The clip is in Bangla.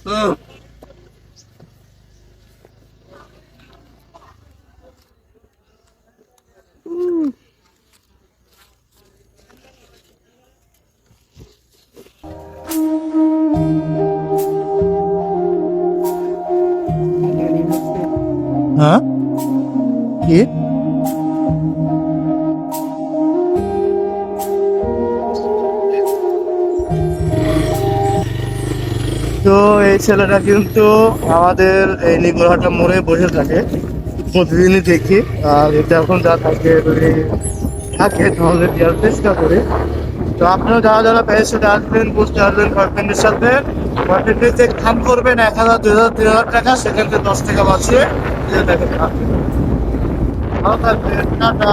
হ্যাঁ কি তো এই ছেলেটা কিন্তু আমাদের এই নিগরহাটা মোড়ে বসে থাকে, প্রতিদিনই দেখি। আর এটা এখন যা থাকে যদি থাকে তাহলে দেওয়ার চেষ্টা করি। তো আপনারা যারা যারা প্যারের সাথে আসবেন, বুঝতে আসবেন বয়ফ্রেন্ডের সাথে, বয়ফ্রেন্ডের যে খাম করবেন 1,000 2,000 3,000 টাকা, সেখান থেকে 10 টাকা বাঁচিয়ে দিয়ে দেখেন। ভালো থাকবেন, টাটা।